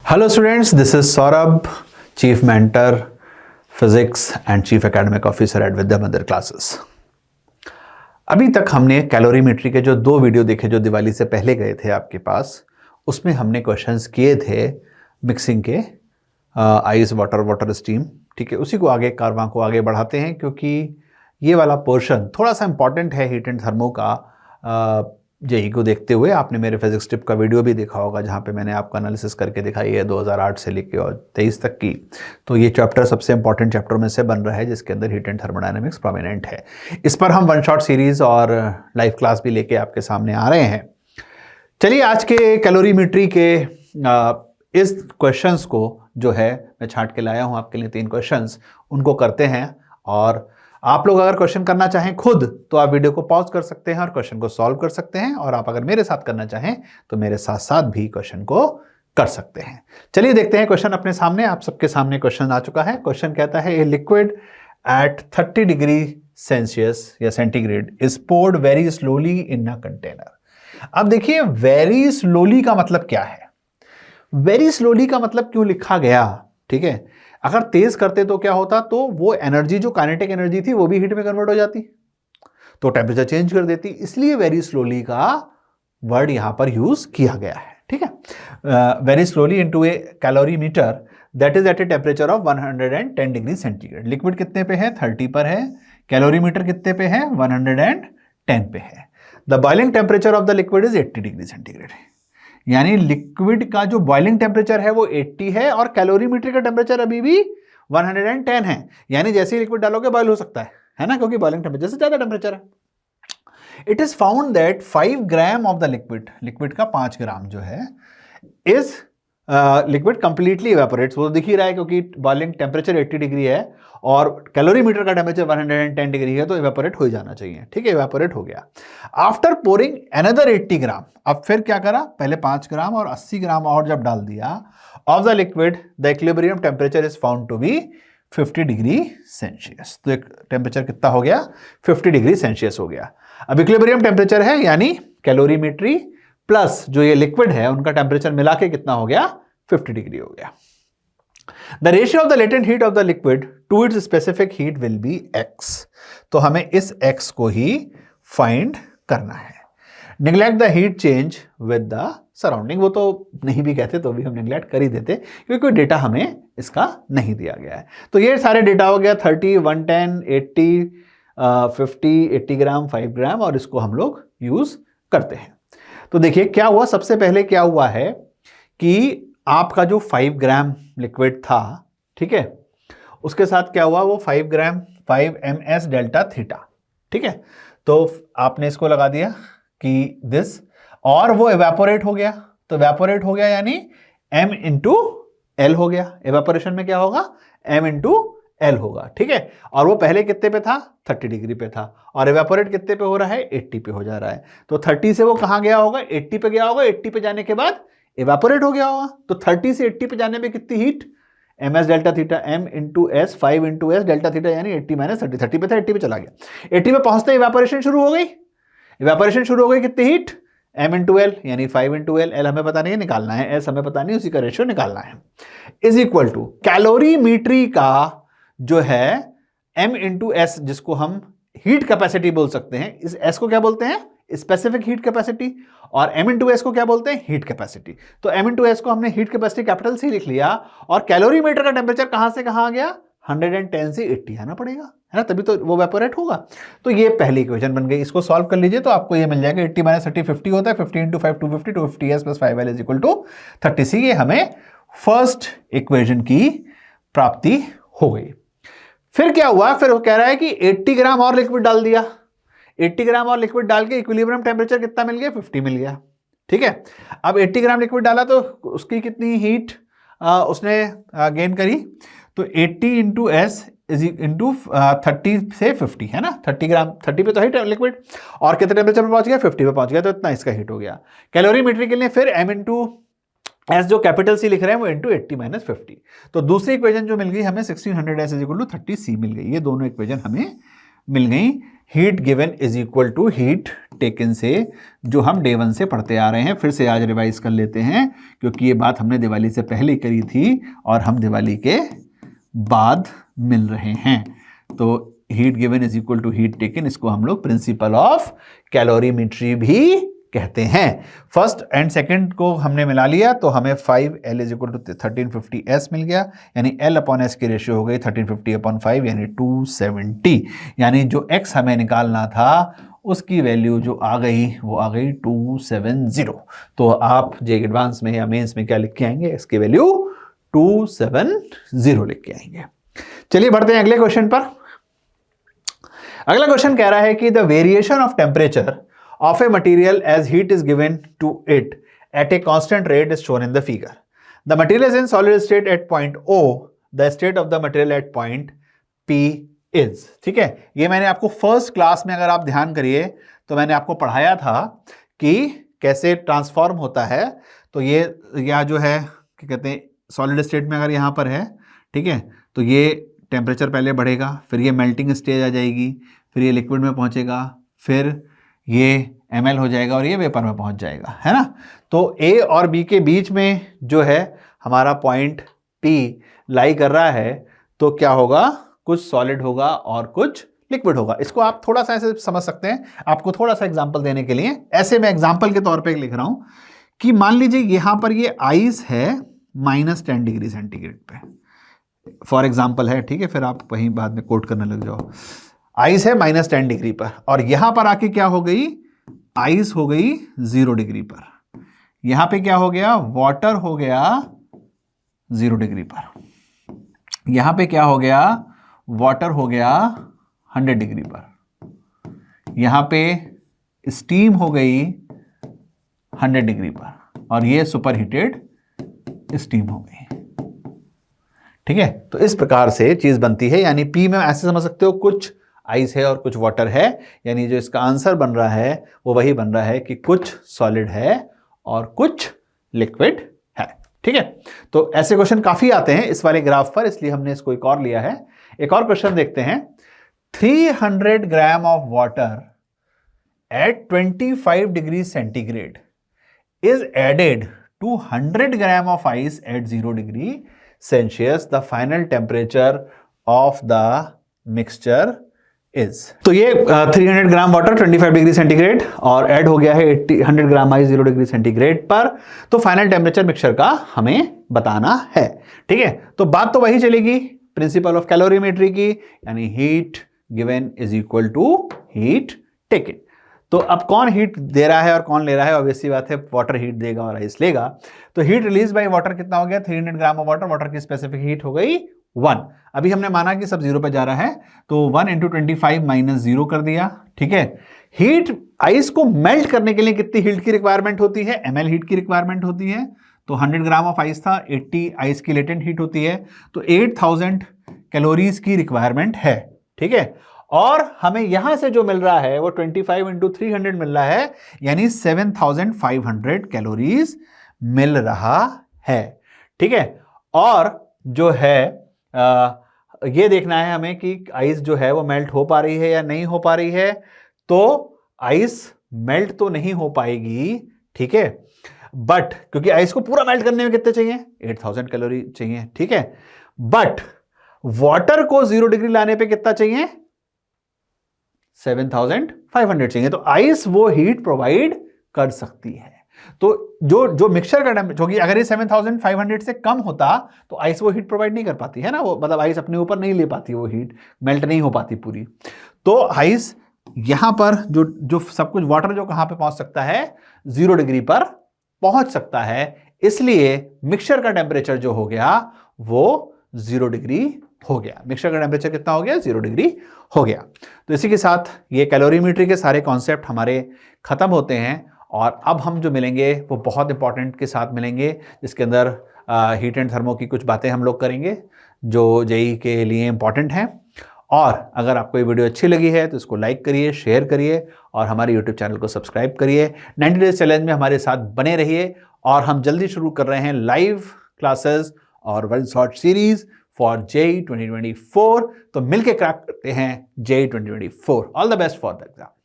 Hello students, this is Saurabh, Chief Mentor, Physics and Chief Academic Officer at Vidya Mandir Classes. अभी तक हमने calorimetry के जो दो वीडियो देखे जो दिवाली से पहले गए थे आपके पास, उसमें हमने क्वेश्चंस किए थे मिक्सिंग के आइस वाटर स्टीम. ठीक है, उसी को आगे कारवां को आगे बढ़ाते हैं क्योंकि ये वाला पोर्शन थोड़ा सा इंपॉर्टेंट है हीट एंड थर्मो का. जेई को देखते हुए आपने मेरे फिजिक्स टिप का वीडियो भी देखा होगा जहाँ पे मैंने आपका एनालिसिस करके दिखाई है 2008 से लेके और 23 तक की. तो ये चैप्टर सबसे इंपॉर्टेंट चैप्टर में से बन रहा है जिसके अंदर हीट एंड थर्मोडायनेमिक्स प्रोमिनेंट है. इस पर हम वन शॉट सीरीज और लाइव क्लास भी लेके आपके सामने आ रहे हैं. चलिए आज के कैलोरीमेट्री के इस क्वेश्चंस को जो है मैं छांट के लाया हूँ आपके लिए 3 क्वेश्चंस, उनको करते हैं. और आप लोग अगर क्वेश्चन करना चाहें खुद तो आप वीडियो को पॉज कर सकते हैं और क्वेश्चन को सॉल्व कर सकते हैं, और आप अगर मेरे साथ करना चाहें तो मेरे साथ साथ भी क्वेश्चन को कर सकते हैं. चलिए देखते हैं क्वेश्चन अपने सामने. आप सबके सामने क्वेश्चन आ चुका है. क्वेश्चन कहता है a liquid at 30 degree Celsius या centigrade is poured very slowly in a container. अब देखिए वेरी स्लोली का मतलब क्या है, वेरी स्लोली का मतलब क्यों लिखा गया. ठीक है, अगर तेज करते तो क्या होता, तो वो एनर्जी जो काइनेटिक एनर्जी थी वो भी हीट में कन्वर्ट हो जाती, तो टेम्परेचर चेंज कर देती. इसलिए वेरी स्लोली का वर्ड यहां पर यूज किया गया है. ठीक है, very slowly into a calorimeter that is at a temperature of 110 degree centigrade. Liquid कितने पे है, 30 पर है. कैलोरीमीटर कितने पे है, 110 पे है. The boiling temperature of the liquid is 80 degree centigrade. यानी लिक्विड का जो बॉइलिंग टेम्परेचर है वो 80 है और कैलोरीमीटर का टेम्परेचर अभी भी 110 है. यानी जैसे ही लिक्विड डालोगे बॉइल हो सकता है ना, क्योंकि बॉइलिंग टेम्परेचर से ज्यादा टेम्परेचर है. It is found that 5 gram of the liquid का 5 ग्राम जो है इज लिक्विड कंप्लीटली इवेपोरेट्स. वो दिख ही रहा है क्योंकि बॉइलिंग टेम्परेचर 80 डिग्री है और कैलोरीमीटर का टेम्परेचर 110 डिग्री है, तो इवेपोरेट हो जाना चाहिए. ठीक है, इवेपोरेट हो गया. आफ्टर पोरिंग अनदर 80 ग्राम, अब फिर क्या करा, पहले 5 ग्राम और 80 ग्राम और जब डाल दिया of the liquid, the equilibrium temperature is found to be 50 degree celsius. तो एक टेम्परेचर कितना हो गया, 50 डिग्री सेल्सियस हो गया. अब इक्विलिब्रियम टेम्परेचर है यानी कैलोरीमेट्री प्लस जो ये लिक्विड है उनका टेम्परेचर मिला के कितना हो गया, 50 डिग्री हो गया. The ratio of the latent heat of the liquid to its specific heat will be x. तो हमें इस x को ही फाइंड करना है. Neglect the heat change with the surrounding, वो तो नहीं भी कहते तो भी हम निग्लेक्ट कर ही देते क्योंकि कोई डेटा हमें इसका नहीं दिया गया है. तो ये सारे डेटा हो गया 30, 110, 80, 50, 80 ग्राम, 5 ग्राम, और इसको हम लोग यूज करते हैं. तो देखिए क्या हुआ, सबसे पहले क्या हुआ है कि आपका जो 5 ग्राम लिक्विड था, ठीक है, उसके साथ क्या हुआ, वो 5 ग्राम 5 ms डेल्टा थीटा. ठीक है, तो आपने इसको लगा दिया कि दिस, और वो इवेपोरेट हो गया. तो इवेपोरेट हो गया यानी m इंटू एल हो गया. इवेपोरेशन में क्या होगा, m इंटू एल होगा. ठीक है, और वो पहले कितने पे था, 30 डिग्री पे था, और इवेपोरेट कितने पे हो रहा है, 80 पे हो जा रहा है. तो 30 से वो कहां गया होगा, 80 पे गया होगा. 80 पे जाने के बाद इवेपोरेट हो गया होगा. तो 30 से 80 पे जाने पे कितनी heat, ms delta theta, m into S, 5 into S delta theta, यानी 80 माइनस 30. 30 पे था, 80 पे चला गया. 80 पे पहुंचते इवेपोरेशन शुरू हो गई. इवेपोरेशन शुरू हो गई, कितनी हीट, m इंटू एल यानी 5 इंटू एल. एल हमें पता नहीं है, निकालना है. एस हमें पता नहीं, उसी का रेशियो निकालना है. इज इक्वल टू कैलोरीमेट्री का जो है m इंटू एस, जिसको हम हीट कैपेसिटी बोल सकते हैं. इस s को क्या बोलते हैं, स्पेसिफिक हीट कैपेसिटी, और m इंटू एस को क्या बोलते हैं, हीट कैपेसिटी. तो m इंटू एस को हमने हीट कैपेसिटी कैपिटल सी लिख लिया, और कैलोरीमीटर का टेम्परेचर कहां से कहां आ गया, 110 से 80 आना पड़ेगा, है ना, तभी तो वो इवेपोरेट होगा. तो ये पहली इक्वेशन बन गई. इसको सॉल्व कर लीजिए तो आपको ये मिल जाएगा 80 माइनस 30 50 होता है. 50 into 5 250, 250s plus 5l is equal to 30c. ये हमें फर्स्ट इक्वेशन की प्राप्ति हो गई. फिर क्या हुआ, फिर वो कह रहा है कि 80 ग्राम और लिक्विड डाल दिया. 80 ग्राम और लिक्विड डाल के इक्विलिब्रियम टेम्परेचर कितना मिल गया, 50 मिल गया. ठीक है, अब 80 ग्राम लिक्विड डाला तो उसकी कितनी हीट उसने गेन करी, तो 80 इंटू एस इज इंटू 30 से 50, है ना. 30 ग्राम, 30 पे तो हीट लिक्विड, और कितने टेम्परेचर पे पहुंच गया, 50 पे पहुंच गया, तो इतना इसका हीट हो गया. कैलोरीमेट्री के लिए फिर m इंटू एस जो कैपिटल सी लिख रहे हैं वो इंटू 80 माइनस 50. तो दूसरी इक्वेशन जो मिल गई हमें 1600 s is equal to 30 c मिल गई. ये दोनों इक्वेशन हमें मिल गई. Heat given is equal to heat taken से जो हम डे 1 से पढ़ते आ रहे हैं। फिर से आज रिवाइज कर लेते हैं क्योंकि ये बात हमने दिवाली से पहले करी थी और हम दिवाली के बाद मिल रहे हैं। तो heat given is equal to heat taken, इसको हम लोग प्रिंसिपल ऑफ कैलोरीमेट्री भी कहते हैं। फर्स्ट एंड सेकंड को हमने मिला लिया तो हमें 5L is equal to 1350S मिल गया, यानी L अपॉन S की रेशियो हो गई 1350 अपॉन 5 यानी 270। यानी जो X हमें निकालना था उसकी वैल्यू जो आ गई वो आ गई 270। तो आप जे एडवांस में या मेंस में क्या लिख के आएंगे, इसकी वैल्यू 270 लिख के आएंगे। चलिए बढ़ते हैं अगले क्वेश्चन पर। अगला क्वेश्चन कह रहा है कि the variation of temperature of a material as heat is given to it at a constant rate is shown in the figure. The material is in solid state at point O. The state of the material at point P is. ठीक है, ये मैंने आपको first class में अगर आप ध्यान करिए तो मैंने आपको पढ़ाया था कि कैसे ट्रांसफॉर्म होता है। तो ये या जो है क्या कहते हैं, सॉलिड स्टेट में अगर यहाँ पर है, ठीक है, तो ये टेम्परेचर पहले बढ़ेगा, फिर ये मेल्टिंग स्टेज आ जाएगी, फिर ये लिक्विड में पहुँचेगा, फिर ये ml हो जाएगा और ये वेपर में पहुंच जाएगा, है ना। तो A और B के बीच में जो है हमारा पॉइंट P लाई कर रहा है, तो क्या होगा, कुछ सॉलिड होगा और कुछ लिक्विड होगा। इसको आप थोड़ा सा ऐसे समझ सकते हैं। आपको थोड़ा सा एग्जांपल देने के लिए ऐसे मैं एग्जांपल के तौर पे लिख रहा हूं कि मान लीजिए यहां पर ये आइस है -10 डिग्री सेंटीग्रेड पे, फॉर एग्जाम्पल है, ठीक है, फिर आप वहीं बाद में कोट करने लग जाओ। आइस है -10 डिग्री पर और यहां पर आके क्या हो गई, आइस हो गई 0 डिग्री पर। यहां पे क्या हो गया, वाटर हो गया 0 डिग्री पर। यहां पे क्या हो गया, वाटर हो गया 100 डिग्री पर। यहां पे स्टीम हो गई 100 डिग्री पर और ये सुपर हीटेड स्टीम हो गई। ठीक है, तो इस प्रकार से चीज बनती है। यानी पी में ऐसे समझ सकते हो, कुछ आइस है और कुछ वाटर है, यानी जो इसका आंसर बन रहा है वो वही बन रहा है कि कुछ सॉलिड है और कुछ लिक्विड है। ठीक है, तो ऐसे क्वेश्चन काफी आते हैं इस वाले ग्राफ पर, इसलिए हमने इसको एक और लिया है। एक और क्वेश्चन देखते हैं। 300 gram of water at 25 degree centigrade is added to 100 gram of ice at 0 degree celsius. The final temperature of the mixture is. तो ये 300 ग्राम वाटर 25 डिग्री सेंटीग्रेड और ऐड हो गया है 100 ग्राम आइस 0 डिग्री सेंटीग्रेड पर। तो final temperature mixture का हमें बताना है। ठीक है, तो बात तो वही चलेगी प्रिंसिपल ऑफ कैलोरीमेट्री की, यानी heat given is equal to heat taken. तो अब कौन हीट दे रहा है और कौन ले रहा है, ऑब्वियसली बात है वाटर हीट देगा और आइस लेगा। तो हीट रिलीज बाय वाटर कितना हो गया, 300 ग्राम ऑफ वाटर, वाटर की स्पेसिफिक हीट हो गई 1। अभी हमने माना कि सब 0 पे जा रहा है तो 1 × 25 - 0 कर दिया। ठीक है, हीट आइस को मेल्ट करने के लिए कितनी हीट की रिक्वायरमेंट होती है, ml हीट की रिक्वायरमेंट होती है। तो 100 ग्राम ऑफ आइस था, 80 आइस की लेटेंट हीट होती है, तो 8000 कैलोरीज की रिक्वायरमेंट है। ठीक है, और हमें यहां से जो मिल रहा है वो 25 × 300 मिल रहा है, यानी 7500 कैलोरीज मिल रहा है। ठीक है, और जो है ये देखना है हमें कि आइस जो है वो मेल्ट हो पा रही है या नहीं हो पा रही है। तो आइस मेल्ट तो नहीं हो पाएगी, ठीक है, बट क्योंकि आइस को पूरा मेल्ट करने में कितने चाहिए, 8000 कैलोरी चाहिए। ठीक है, बट वाटर को 0 डिग्री लाने पे कितना चाहिए, 7500 चाहिए। तो आइस वो हीट प्रोवाइड कर सकती है। तो जो मिक्सचर का टेम्परेचर, क्योंकि अगर ये 7500 से कम होता तो आइस वो हीट प्रोवाइड नहीं कर पाती है ना, वो मतलब आइस अपने ऊपर नहीं ले पाती, वो हीट मेल्ट नहीं हो पाती पूरी। तो आइस यहां पर जो सब कुछ वाटर जो कहां पे पहुंच सकता है, 0 डिग्री पर पहुंच सकता है। इसलिए मिक्सचर का टेम्परेचर जो हो गया वो 0 डिग्री हो गया। मिक्सचर का टेम्परेचर कितना हो गया, 0 डिग्री हो गया। तो इसी के साथ ये कैलोरीमेट्री के सारे कॉन्सेप्ट हमारे खत्म होते हैं और अब हम जो मिलेंगे वो बहुत इंपॉर्टेंट के साथ मिलेंगे, जिसके अंदर हीट एंड थर्मो की कुछ बातें हम लोग करेंगे जो जेईई के लिए इंपॉर्टेंट हैं। और अगर आपको ये वीडियो अच्छी लगी है तो इसको लाइक करिए, शेयर करिए और हमारे यूट्यूब चैनल को सब्सक्राइब करिए। 90 डेज चैलेंज में हमारे साथ बने रहिए और हम जल्दी शुरू कर रहे हैं लाइव क्लासेस और one shot series for JEE 2024। तो मिलके क्रैक करते हैं JEE 2024। All the best for the exam.